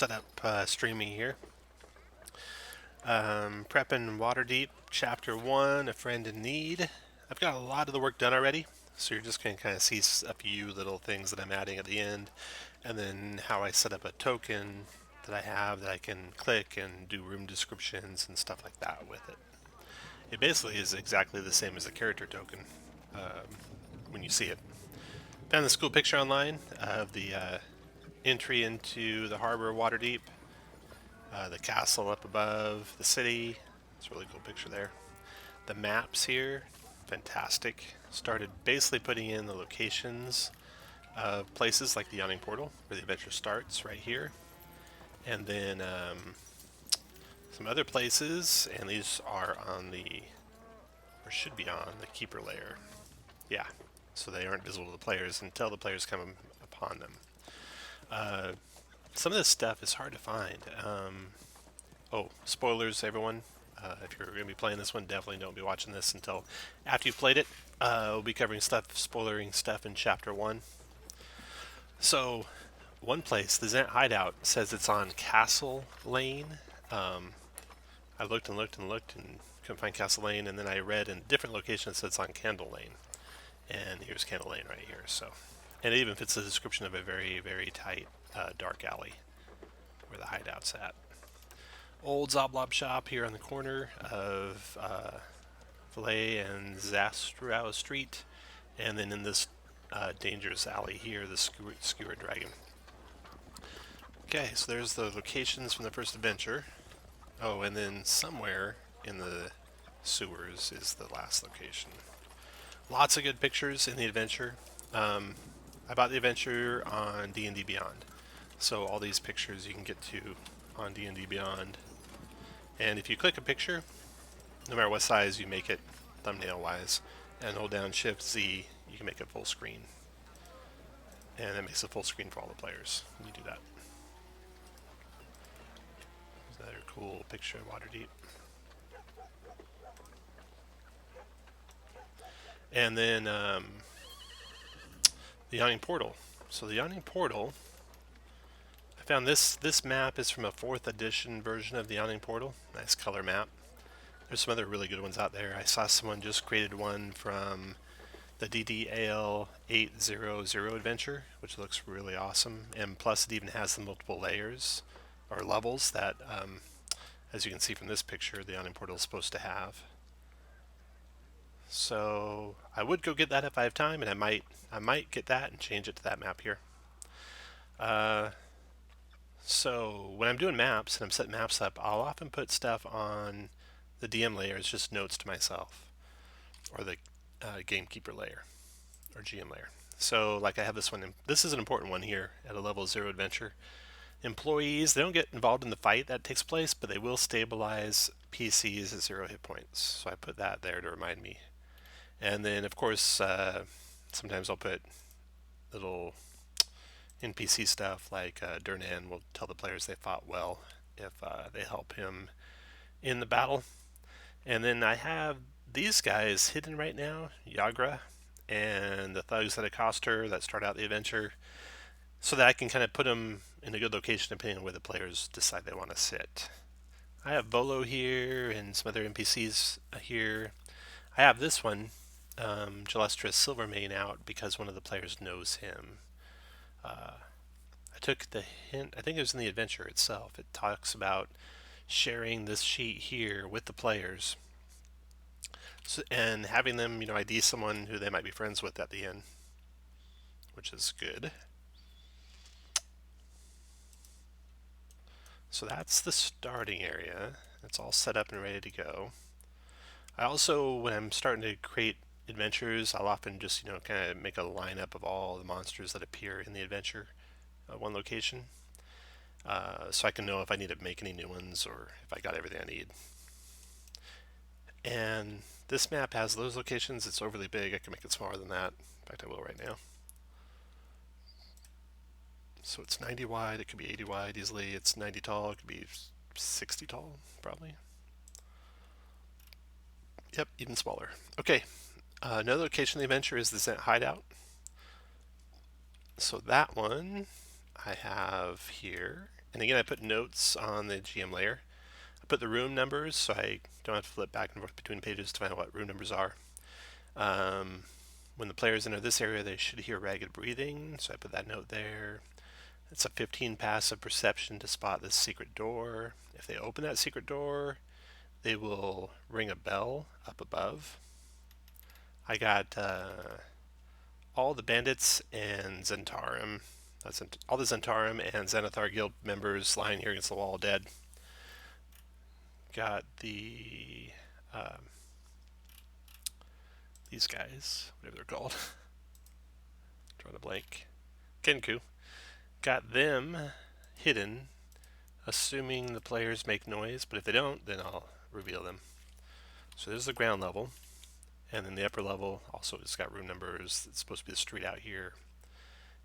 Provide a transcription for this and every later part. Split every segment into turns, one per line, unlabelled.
set up streaming here. Prepping Waterdeep, Chapter 1, A Friend in Need. I've got a lot of the work done already, so you're just going to kind of see a few little things that I'm adding at the end, and then how I set up a token that I have that I can click and do room descriptions and stuff like that with it. It basically is exactly the same as a character token when you see it. Found this cool picture online of the entry into the harbor of Waterdeep. The castle up above the city. It's a really cool picture there. The maps here, fantastic. Started basically putting in the locations of places like the Yawning Portal, where the adventure starts, right here. And then some other places, and these are on the, or should be on, the Keeper layer. Yeah, so they aren't visible to the players until the players come upon them. Some of this stuff is hard to find. Oh, spoilers, everyone. If you're going to be playing this one, definitely don't be watching this until after you've played it. We'll be covering spoilering stuff in Chapter 1. So, one place, the Zant Hideout, says it's on Castle Lane. I looked and looked and looked and couldn't find Castle Lane, and then I read in different locations that it's on Candle Lane. And here's Candle Lane right here. So, and it even fits the description of a very, very tight, dark alley where the hideout's at. Old Zoblob shop here on the corner of Filet and Zastrow Street, and then in this dangerous alley here, the Skewer Dragon. Okay, so there's the locations from the first adventure. Oh, and then somewhere in the sewers is the last location. Lots of good pictures in the adventure. I bought the adventure on D&D Beyond, so all these pictures you can get to on D&D Beyond. And if you click a picture, no matter what size you make it thumbnail wise, and hold down Shift Z, you can make it full screen. And it makes it full screen for all the players when you do that. There's another cool picture of Waterdeep. And then the Yawning Portal. So the Yawning Portal, I found this map is from a 4th edition version of the Yawning Portal. Nice color map. There's some other really good ones out there. I saw someone just created one from the DDAL 800 adventure, which looks really awesome. And plus it even has the multiple layers or levels that, as you can see from this picture, the Yawning Portal is supposed to have. So I would go get that if I have time, and I might get that and change it to that map here. So when I'm doing maps and I'm setting maps up, I'll often put stuff on the DM layer as just notes to myself, or the Gamekeeper layer, or GM layer. So like I have this one, this is an important one here at a level 0 adventure. Employees, they don't get involved in the fight that takes place, but they will stabilize PCs at 0 hit points. So I put that there to remind me. And then of course, sometimes I'll put little NPC stuff like Durnan will tell the players they fought well if they help him in the battle. And then I have these guys hidden right now, Yagra and the thugs that accost her that start out the adventure, so that I can kind of put them in a good location depending on where the players decide they want to sit. I have Bolo here and some other NPCs here. I have this one, Gelestris Silvermane, out because one of the players knows him. I took the hint, I think it was in the adventure itself. It talks about sharing this sheet here with the players, so, and having them, ID someone who they might be friends with at the end, which is good. So that's the starting area. It's all set up and ready to go. I also, when I'm starting to create adventures, I'll often just, kind of make a lineup of all the monsters that appear in the adventure at one location. So I can know if I need to make any new ones or if I got everything I need. And this map has those locations. It's overly big. I can make it smaller than that. In fact, I will right now. So it's 90 wide. It could be 80 wide easily. It's 90 tall. It could be 60 tall, probably. Yep, even smaller. Okay, another location of the adventure is the Zant Hideout. So that one I have here, And again, I put notes on the GM layer. I put the room numbers so I don't have to flip back and forth between pages to find out what room numbers are. When the players enter this area, they should hear ragged breathing, so I put that note there. It's a 15 passive perception to spot this secret door. If they open that secret door, they will ring a bell up above. I got all the bandits and Zentarum. All the Zentarum and Xanathar guild members lying here against the wall dead. Got these guys, whatever they're called. Drawing a blank. Kenku. Got them hidden, assuming the players make noise, but if they don't, then I'll reveal them. So there's the ground level, and then the upper level also it's got room numbers. It's supposed to be the street out here.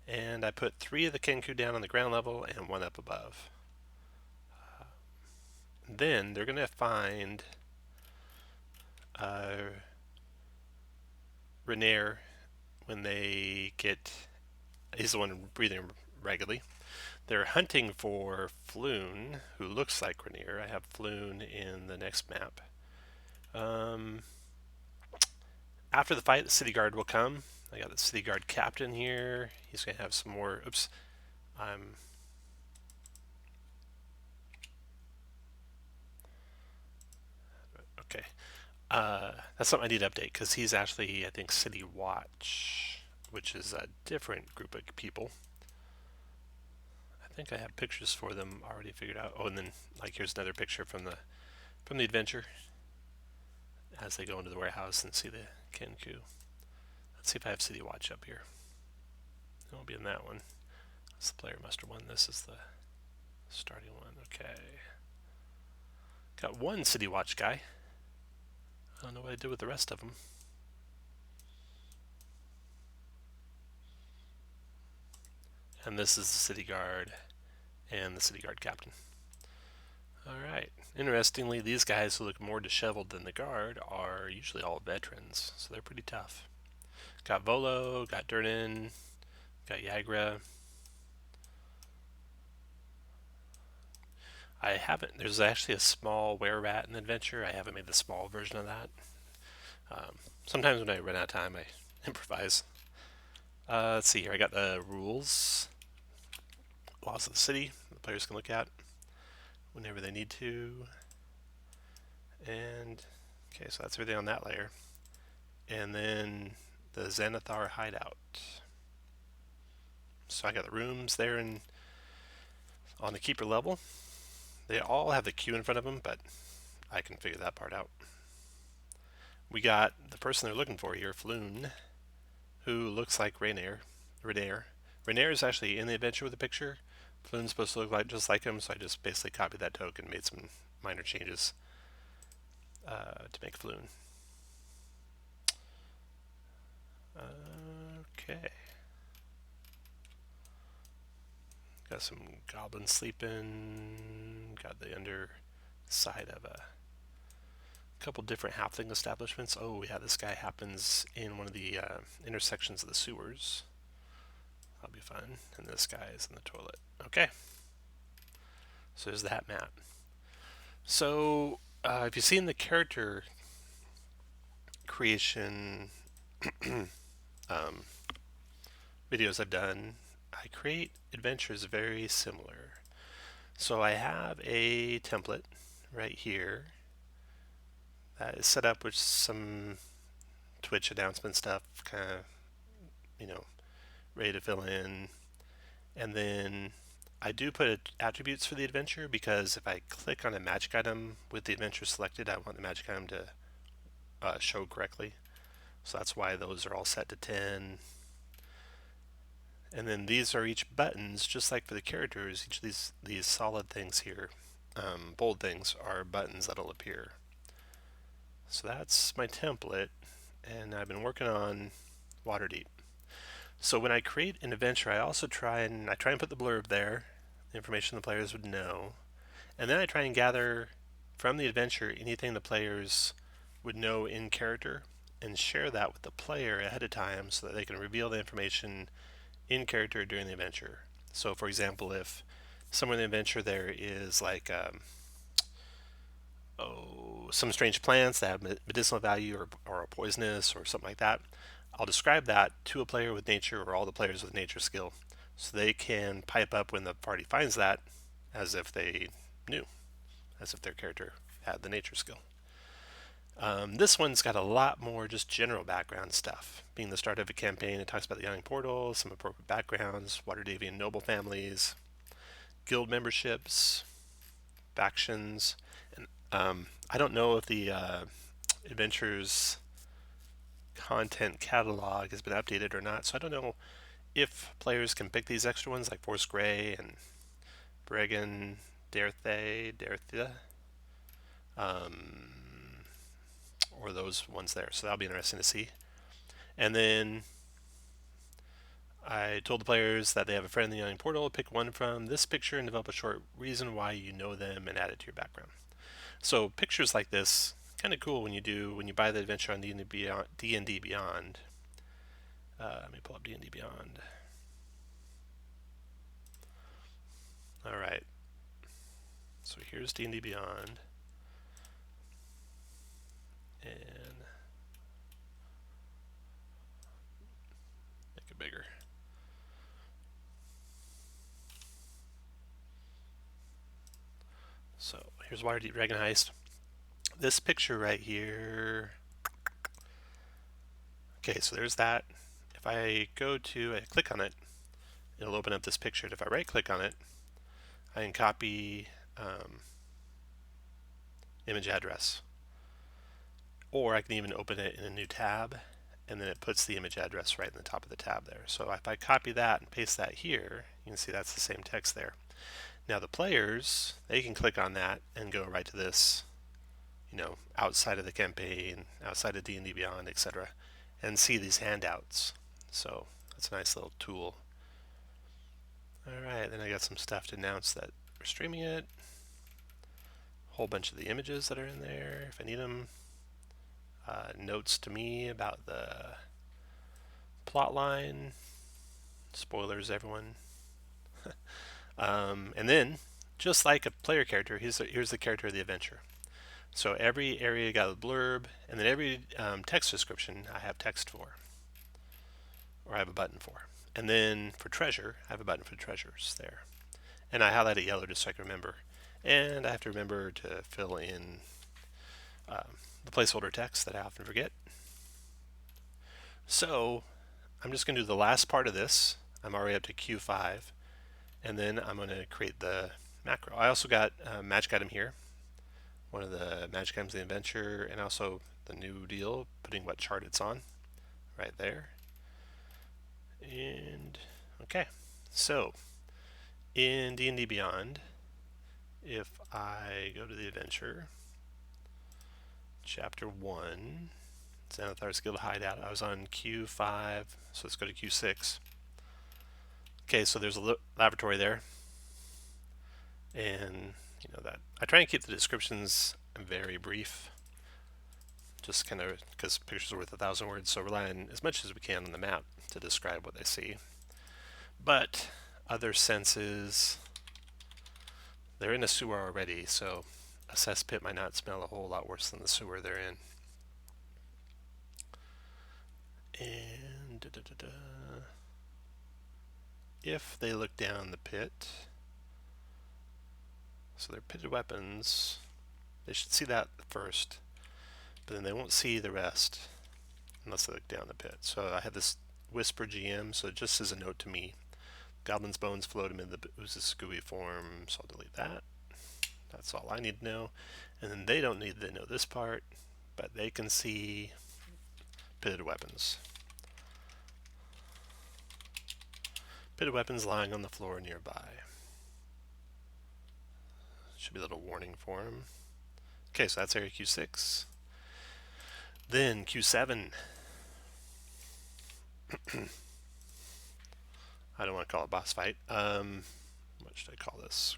And I put 3 of the Kenku down on the ground level and 1 up above. Then they're going to find Renair when they get... He's the one breathing raggedly. They're hunting for Floon, who looks like Renair. I have Floon in the next map. After the fight, the city guard will come. I got the city guard captain here. He's going to have some more... Oops. Okay. That's something I need to update, because he's actually, I think, City Watch, which is a different group of people. I think I have pictures for them already figured out. Oh, and then, like, here's another picture from the adventure as they go into the warehouse and see the Kenku. Let's see if I have City Watch up here. It won't be in that one. That's the player muster one. This is the starting one. Okay. Got one City Watch guy. I don't know what I did with the rest of them. And this is the city guard and the city guard captain. Alright. Interestingly, these guys who look more disheveled than the guard are usually all veterans, so they're pretty tough. Got Volo, got Durnan, got Yagra. There's actually a small were-rat in the adventure. I haven't made the small version of that. Sometimes when I run out of time, I improvise. Let's see here. I got the rules. Laws of the city the players can look at whenever they need to. And, okay, so that's everything on that layer. And then the Xanathar Hideout. So I got the rooms there on the keeper level. They all have the queue in front of them, but I can figure that part out. We got the person they're looking for here, Floon, who looks like Renair. Renair is actually in the adventure with the picture. Floon's supposed to look just like him, so I just basically copied that token and made some minor changes to make Floon. Okay. Got some goblins sleeping. Got the underside of a couple different halfling establishments. Oh, yeah, this guy happens in one of the intersections of the sewers. That'll be fun. And this guy is in the toilet. Okay. So there's that map. So if you've seen the character creation videos I've done, I create adventures very similar. So I have a template right here that is set up with some Twitch announcement stuff, kind of, ready to fill in. And then I do put attributes for the adventure, because if I click on a magic item with the adventure selected, I want the magic item to show correctly. So that's why those are all set to 10. And then these are each buttons, just like for the characters. Each of these solid things here, bold things, are buttons that'll appear. So that's my template, and I've been working on Waterdeep. So when I create an adventure, I also try and put the blurb there, the information the players would know, and then I try and gather from the adventure anything the players would know in character and share that with the player ahead of time so that they can reveal the information in character during the adventure. So for example, if somewhere in the adventure there is like some strange plants that have medicinal value or are poisonous or something like that. I'll describe that to a player with nature or all the players with nature skill, so they can pipe up when the party finds that as if they knew, as if their character had the nature skill. This one's got a lot more just general background stuff. Being the start of a campaign, it talks about the Yawning Portal, some appropriate backgrounds, Waterdavian noble families, guild memberships, factions, and I don't know if the adventures content catalog has been updated or not, so I don't know if players can pick these extra ones like Force Grey and Bregan, Dertha, or those ones there. So that'll be interesting to see. And then I told the players that they have a friend in the Yawning Portal. Pick one from this picture and develop a short reason why you know them and add it to your background. So pictures like this, kind of cool when you buy the adventure on D&D Beyond. Let me pull up D&D Beyond. All right. So here's D&D Beyond. And make it bigger. So here's Waterdeep Dragon Heist. This picture right here. Okay, so there's that. If I click on it, it'll open up this picture. If I right click on it, I can copy image address. Or I can even open it in a new tab, and then it puts the image address right in the top of the tab there. So if I copy that and paste that here, you can see that's the same text there. Now the players, they can click on that and go right to this, outside of the campaign, outside of D&D Beyond, etc., and see these handouts. So that's a nice little tool. Alright, then I got some stuff to announce that we're streaming it. A whole bunch of the images that are in there, if I need them. Notes to me about the plot line. Spoilers, everyone. And then, just like a player character, here's the character of the adventure. So every area got a blurb, and then every text description I have text for, or I have a button for. And then for treasure, I have a button for treasures there. And I highlight it yellow just so I can remember. And I have to remember to fill in the placeholder text that I often forget. So I'm just going to do the last part of this. I'm already up to Q5. And then I'm going to create the macro. I also got a magic item here. One of the magic items in the adventure, and also the new deal, putting what chart it's on right there. And okay, so in D&D Beyond, if I go to the adventure, chapter 1, Xanathar's Guild Hideout, I was on Q5, so let's go to Q6. Okay, so there's a laboratory there, and that I try and keep the descriptions very brief, just kind of because pictures are worth 1,000 words, so rely on as much as we can on the map to describe what they see. But other senses, they're in a sewer already, so a cesspit might not smell a whole lot worse than the sewer they're in. And if they look down the pit, so they're pitted weapons, they should see that first, but then they won't see the rest unless they look down the pit. So I have this Whisper GM, so just as a note to me, Goblin's bones float him in the ooze's scooby form, so I'll delete that. That's all I need to know. And then they don't need to know this part, but they can see pitted weapons. Pitted weapons lying on the floor nearby. Should be a little warning for him. Okay, so that's area Q6. Then Q7. I don't want to call it boss fight. What should I call this?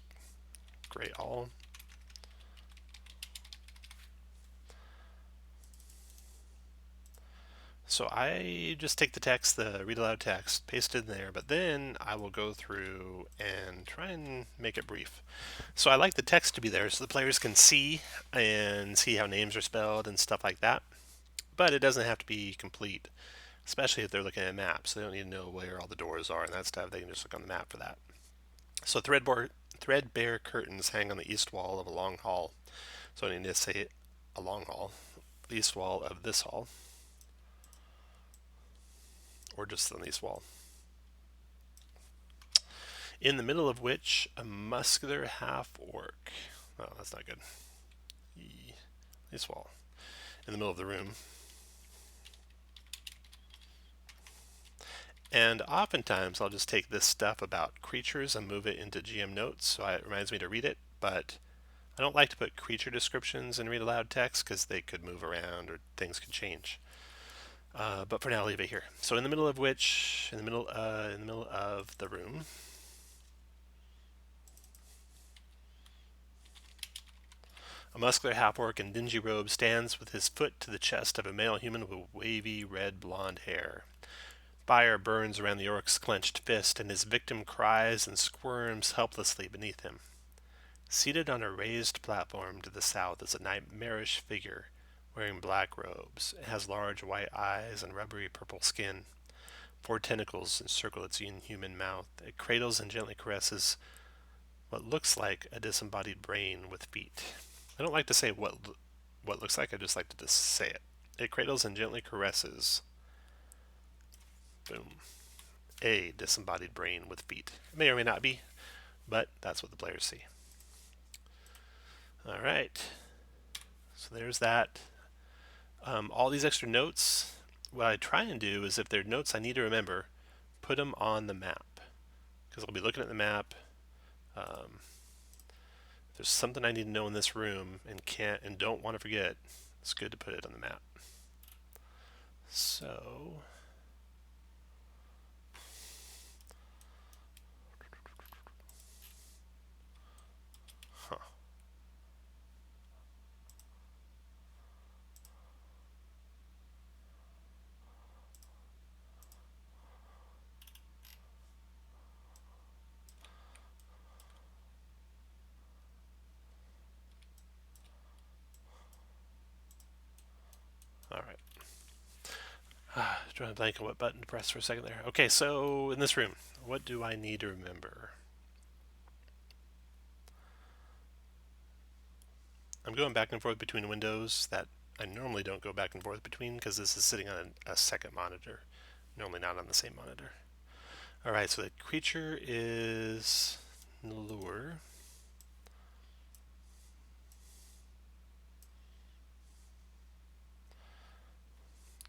Great Hall. So I just take the text, the read aloud text, paste it in there, but then I will go through and try and make it brief. So I like the text to be there so the players can see and see how names are spelled and stuff like that. But it doesn't have to be complete, especially if they're looking at maps. They don't need to know where all the doors are and that stuff. They can just look on the map for that. So threadbare curtains hang on the east wall of a long hall. So I need to say a long hall, the east wall of this hall, or just on the east wall. In the middle of which a muscular half-orc. Oh, that's not good. East wall. In the middle of the room. And oftentimes I'll just take this stuff about creatures and move it into GM notes so it reminds me to read it, but I don't like to put creature descriptions in read aloud text because they could move around or things could change. But for now, I'll leave it here. So in the middle of which, in the middle of the room, a muscular half-orc in dingy robe stands with his foot to the chest of a male human with wavy red blonde hair. Fire burns around the orc's clenched fist, and his victim cries and squirms helplessly beneath him. Seated on a raised platform to the south is a nightmarish figure wearing black robes. It has large white eyes and rubbery purple skin. 4 tentacles encircle its inhuman mouth. It cradles and gently caresses what looks like a disembodied brain with feet. I don't like to say what looks like, I just like to just say it. It cradles and gently caresses. Boom. A disembodied brain with feet. It may or may not be, but that's what the players see. All right. So there's that. All these extra notes, what I try and do is if they're notes I need to remember, put them on the map. Because I'll be looking at the map. If there's something I need to know in this room and don't want to forget, it's good to put it on the map. So all right. Trying to blank on what button to press for a second there. Okay, so in this room, what do I need to remember? I'm going back and forth between windows that I normally don't go back and forth between because this is sitting on a second monitor, normally not on the same monitor. All right, so the creature is lure.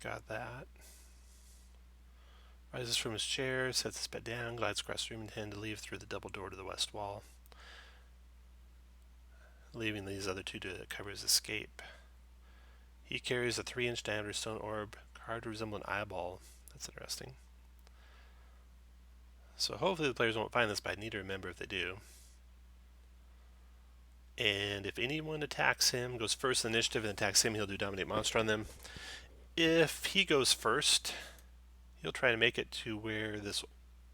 Got that. Rises from his chair, sets his bed down, glides across the room, intending to leave through the double door to the west wall, leaving these other 2 to cover his escape. He carries a 3-inch diameter stone orb, carved to resemble an eyeball. That's interesting. So hopefully the players won't find this, but I need to remember if they do. And if anyone attacks him, goes first in initiative and attacks him, he'll do Dominate Monster on them. If he goes first, he'll try to make it to where this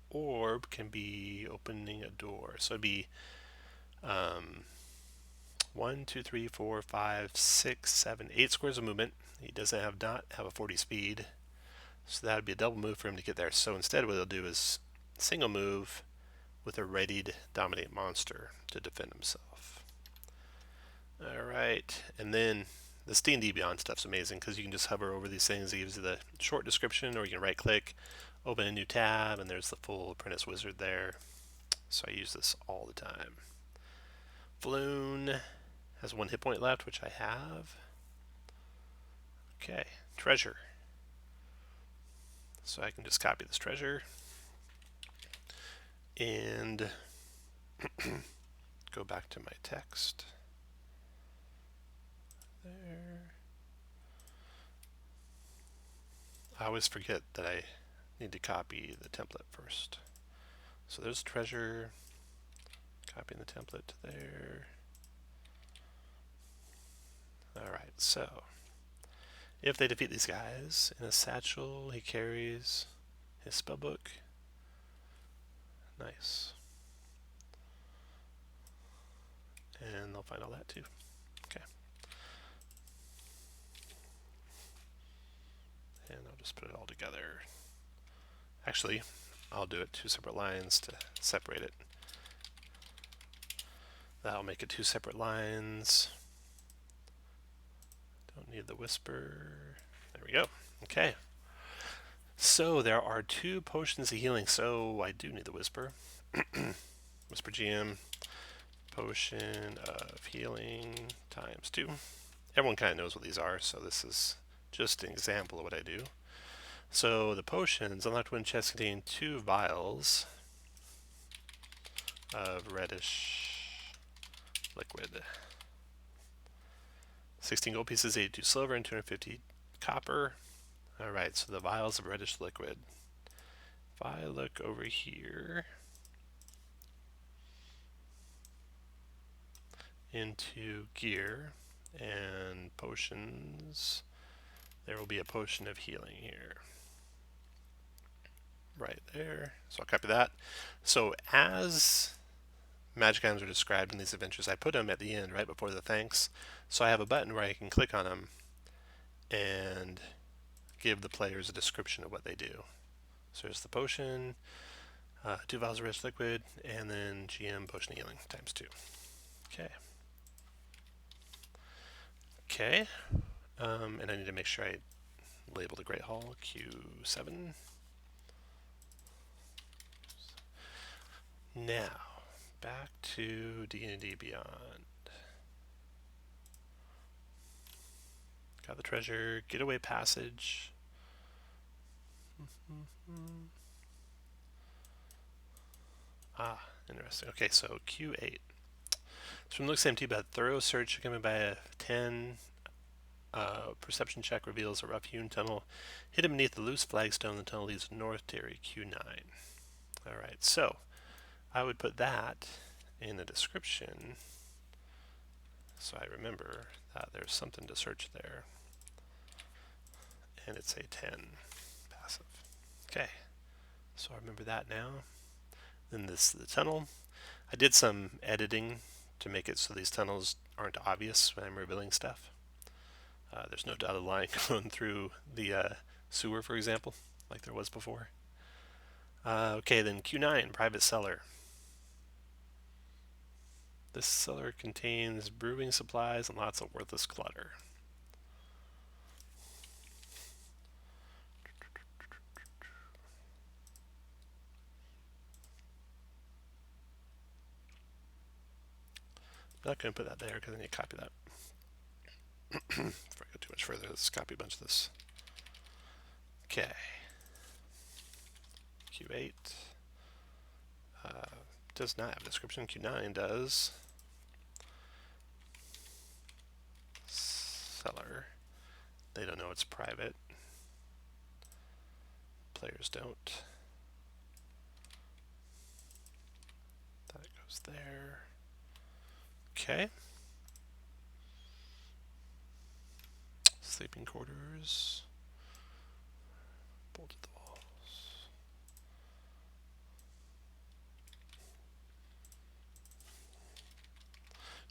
orb can be opening a door. So it'd be 1, 2, 3, 4, 5, 6, 7, 8 squares of movement. He doesn't not have a 40 speed, so that would be a double move for him to get there. So instead what he'll do is single move with a readied Dominate Monster to defend himself. Alright, and then this D&D Beyond stuff's amazing because you can just hover over these things. It gives you the short description, or you can right click, open a new tab, and there's the full Apprentice Wizard there. So I use this all the time. Floon has 1 hit point left, which I have. Okay, treasure. So I can just copy this treasure and go back to my text. There. I always forget that I need to copy the template first. So there's treasure, copying the template to there. Alright, so If they defeat these guys, in a satchel he carries his spellbook. Nice. And they'll find all that too. Okay. And I'll just put it all together. Actually, I'll do it 2 separate lines to separate it. That'll make it 2 separate lines. Don't need the whisper. There we go. Okay. So there are 2 potions of healing, so I do need the whisper. Whisper GM, potion of healing times 2. Everyone kind of knows what these are, so this is just an example of what I do. So the potions, unlocked when chests contain 2 vials of reddish liquid. 16 gold pieces, 82 silver, and 250 copper. Alright, so the vials of reddish liquid. If I look over here into gear and potions, there will be a potion of healing here. Right there. So I'll copy that. So as magic items are described in these adventures, I put them at the end, right before the thanks. So I have a button where I can click on them and give the players a description of what they do. So there's the potion, 2 vials of rich liquid, and then GM potion healing times 2. Okay. Okay. And I need to make sure I label the Great Hall Q7. Now, back to D&D Beyond. Got the treasure, getaway passage. Interesting. Okay, so Q8. So from the looks empty, but thorough search accompanied by a 10 perception check reveals a rough-hewn tunnel hidden beneath the loose flagstone. The tunnel leads north to area Q9. Alright, so I would put that in the description so I remember that there's something to search there. And it's a 10 passive. Okay, so I remember that now. Then this the tunnel. I did some editing to make it so these tunnels aren't obvious when I'm revealing stuff. There's no dotted line going through the sewer, for example, like there was before. Okay, then Q9, private cellar. This cellar contains brewing supplies and lots of worthless clutter. I'm not going to put that there because I need to copy that. Before I go too much further, let's copy a bunch of this. Okay. Q8 does not have a description. Q9 does. Cellar. They don't know it's private. Players don't. That goes there. Okay. Sleeping quarters. Bolted the walls.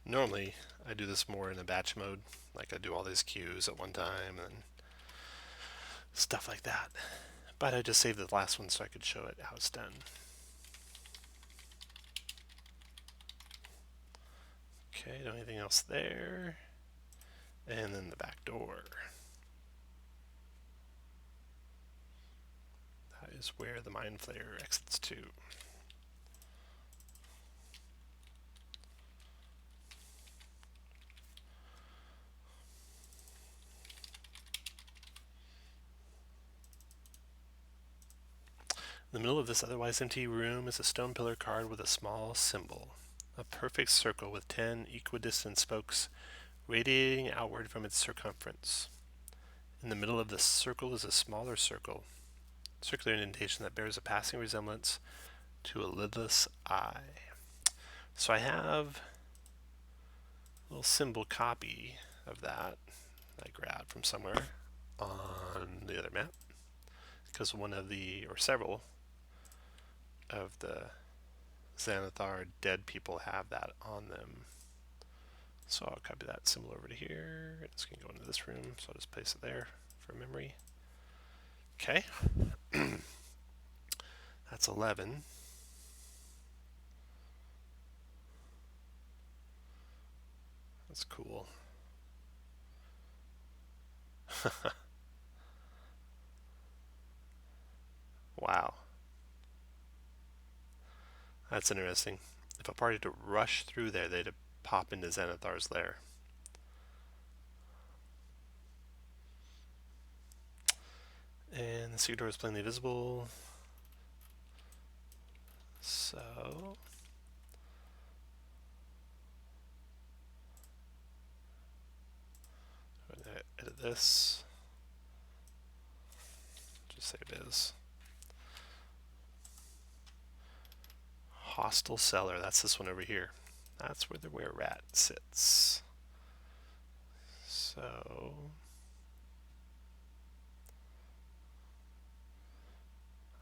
Normally, I do this more in a batch mode. Like I do all these queues at one time and stuff like that. But I just saved the last one so I could show it how it's done. Okay, no anything else there. And then the back door. That is where the Mind Flayer exits to. In the middle of this otherwise empty room is a stone pillar carved with a small symbol. A perfect circle with 10 equidistant spokes radiating outward from its circumference. In the middle of the circle is a smaller circular indentation that bears a passing resemblance to a lidless eye. So I have a little symbol copy of that I grabbed from somewhere. on the other map, because one of the, or several of the Xanathar dead people have that on them. So I'll copy that symbol over to here. It's going to go into this room, so I'll just place it there for memory. Okay. That's 11. That's cool. Wow. That's interesting. If a party to rush through there, they'd pop into Xanathar's lair. And the secret door is plainly visible. So I'm going to edit this. Just say it is. Hostile cellar. That's this one over here. That's where the were-rat sits. So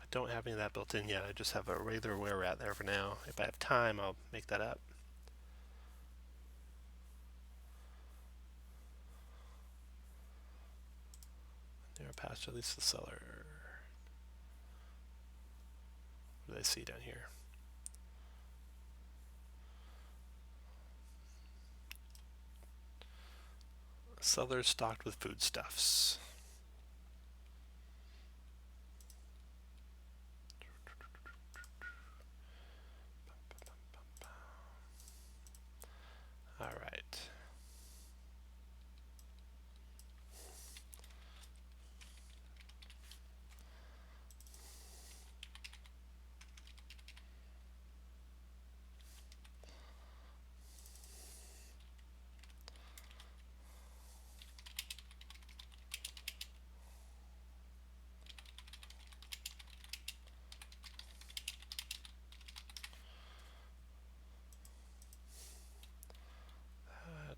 I don't have any of that built in yet. I just have a regular were-rat there for now. If I have time, I'll make that up. Near past at least the cellar. What do I see down here? Cellar stocked with foodstuffs. All right.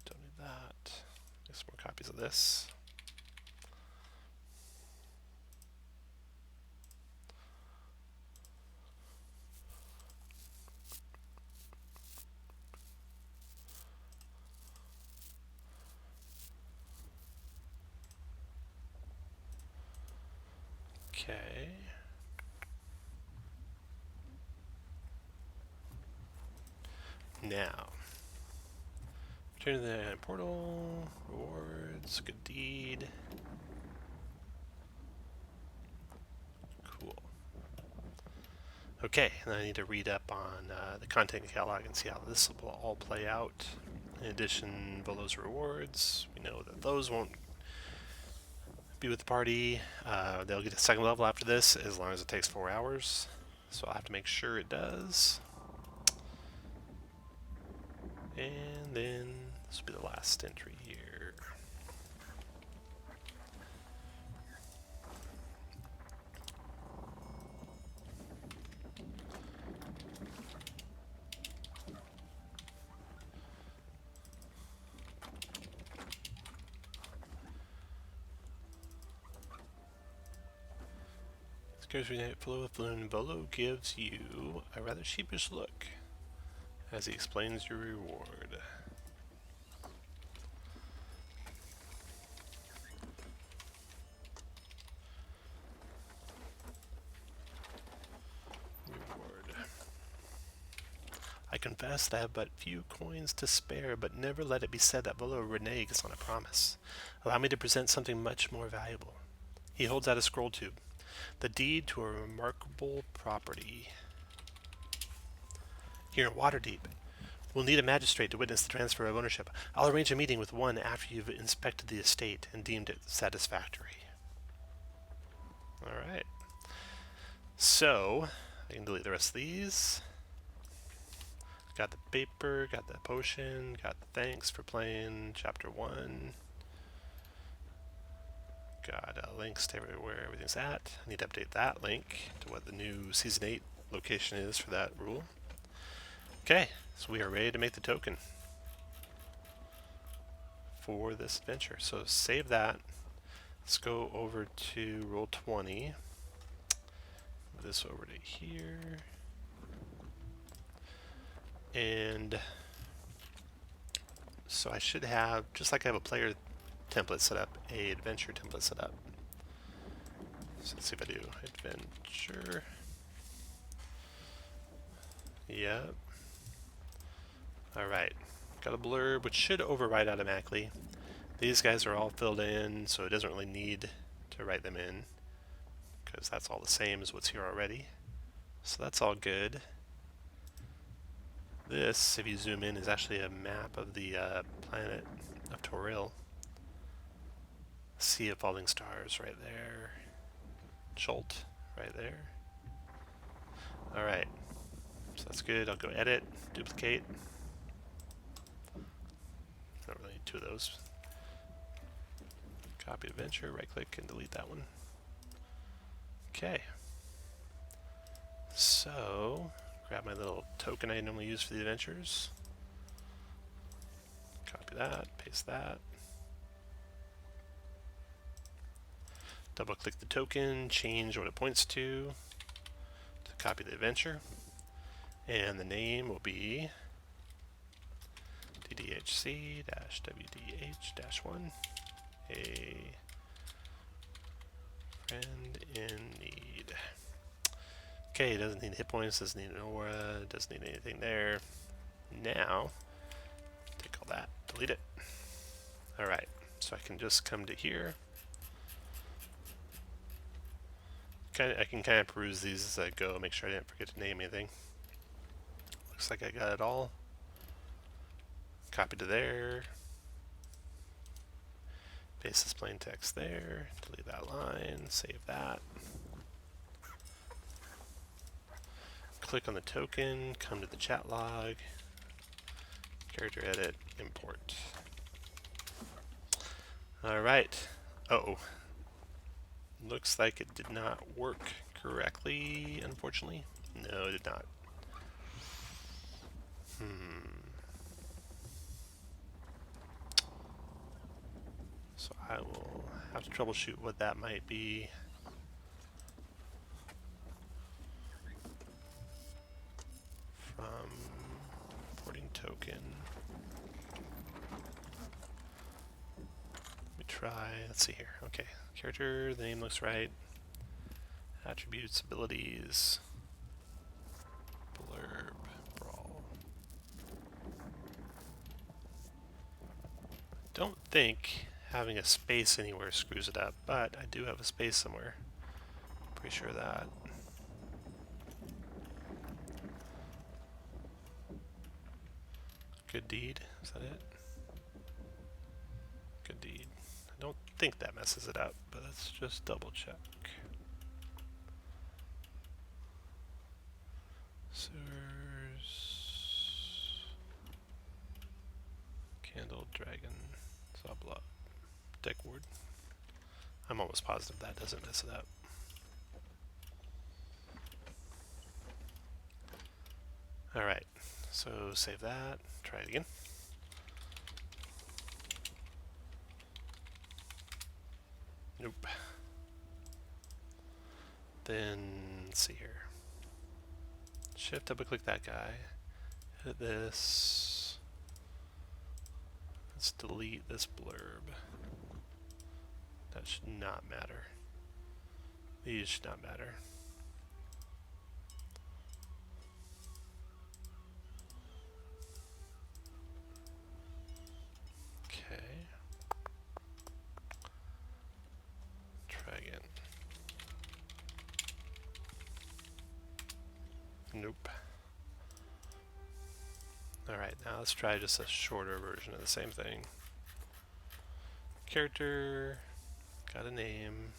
Don't need that. Get some more copies of this. Okay. Now, return to the portal. Rewards. Good deed. Cool. Okay, and I need to read up on the content catalog and see how this will all play out. In addition, Volo's rewards. We know that those won't be with the party. They'll get a second level after this, as long as it takes 4 hours. So I'll have to make sure it does. And then this will be the last entry here. Scares me that flow of balloon. Volo gives you a rather sheepish look as he explains your reward. I confess that I have but few coins to spare, but never let it be said that Volo reneges on a promise. Allow me to present something much more valuable. He holds out a scroll tube. The deed to a remarkable property. Here in Waterdeep. We'll need a magistrate to witness the transfer of ownership. I'll arrange a meeting with one after you've inspected the estate and deemed it satisfactory. Alright. So, I can delete the rest of these. Got the paper, got the potion, got the thanks for playing Chapter 1. Got links to where everything's at. I need to update that link to what the new Season 8 location is for that rule. Okay, so we are ready to make the token for this adventure. So save that. Let's go over to Roll20. Move this over to here. And so I should have, just like I have a player template set up, a adventure template set up. So let's see if I do adventure. Yep. Alright. Got a blurb which should override automatically. These guys are all filled in, so it doesn't really need to write them in, because that's all the same as what's here already. So that's all good. This, if you zoom in, is actually a map of the planet of Toril. Sea of Falling Stars right there. Jolt right there. Alright, so that's good. I'll go edit, duplicate. I don't really need two of those. Copy adventure, right click and delete that one. Okay. So, grab my little token I normally use for the adventures. Copy that, paste that. Double click the token, change what it points to copy the adventure. And the name will be DDHC-WDH-1, a friend in need. Okay, it doesn't need hit points, doesn't need an aura, doesn't need anything there. Now, take all that, delete it. Alright, so I can just come to here. I can kind of peruse these as I go, make sure I didn't forget to name anything. Looks like I got it all. Copy to there. Paste this plain text there. Delete that line. Save that. Click on the token. Come to the chat log. Character edit. Import. Alright. Uh-oh. Looks like it did not work correctly, unfortunately. No, it did not. So I will have to troubleshoot what that might be. From importing token. Let me try, let's see here. Okay, character, the name looks right. Attributes, abilities, blurb, brawl. Don't think having a space anywhere screws it up, but I do have a space somewhere. Pretty sure of that. Good deed, is that it? Good deed. I don't think that messes it up, but let's just double check. Sewers. Candle, dragon, Zabla, deck ward. I'm almost positive that doesn't mess it up. Alright, so save that, try it again. Nope. Then, let's see here. Shift double click that guy. Hit this. Let's delete this blurb. That should not matter. These should not matter. Okay. Try again. Nope. Alright, now let's try just a shorter version of the same thing. Character, got a name.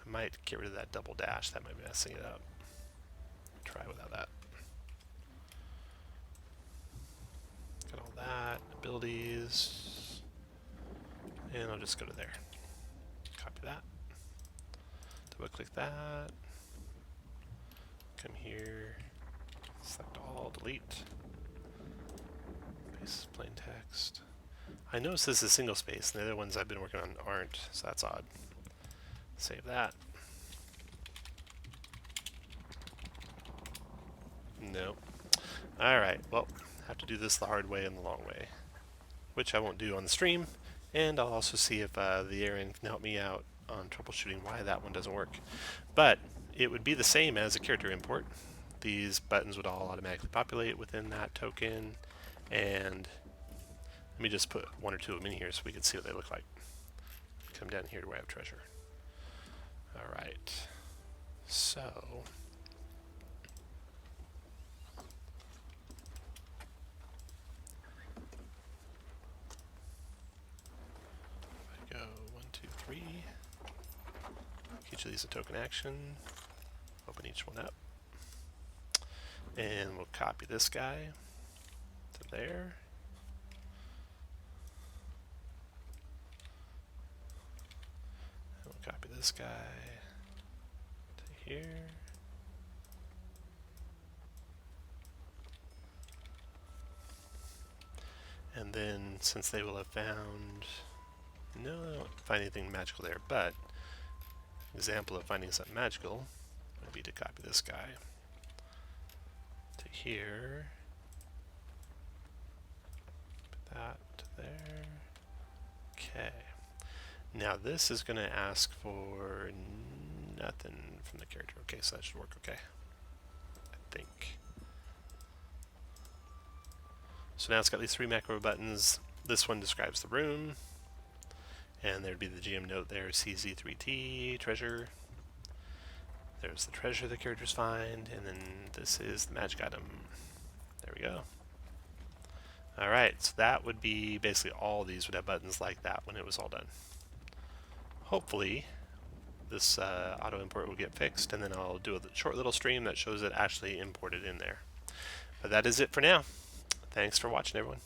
I might get rid of that double dash, that might be messing it up. Try without that. Got all that, abilities, and I'll just go to there. Copy that. Double click that. Come here. Select all, delete. Paste plain text. I noticed this is single space, and the other ones I've been working on aren't, so that's odd. Save that. Nope. Alright, well, have to do this the hard way and the long way, which I won't do on the stream, and I'll also see if the Aaron can help me out on troubleshooting why that one doesn't work. But it would be the same as a character import. These buttons would all automatically populate within that token, and let me just put one or two of them in here so we can see what they look like. Come down here to where I have treasure. Alright, so if I go 1, 2, 3, each of these a token action, open each one up, and we'll copy this guy to there. And we'll copy this guy to here. And then, since they will have found, no, I don't find anything magical there, but example of finding something magical would be to copy this guy to here, put that to there. Okay. Now this is going to ask for nothing from the character. Okay, so that should work okay, I think. So now it's got these 3 macro buttons. This one describes the room, and there'd be the GM note there, CZ3T, treasure. There's the treasure the characters find, and then this is the magic item. There we go. Alright, so that would be basically all these would have buttons like that when it was all done. Hopefully, this auto import will get fixed, and then I'll do a short little stream that shows it actually imported in there. But that is it for now. Thanks for watching, everyone.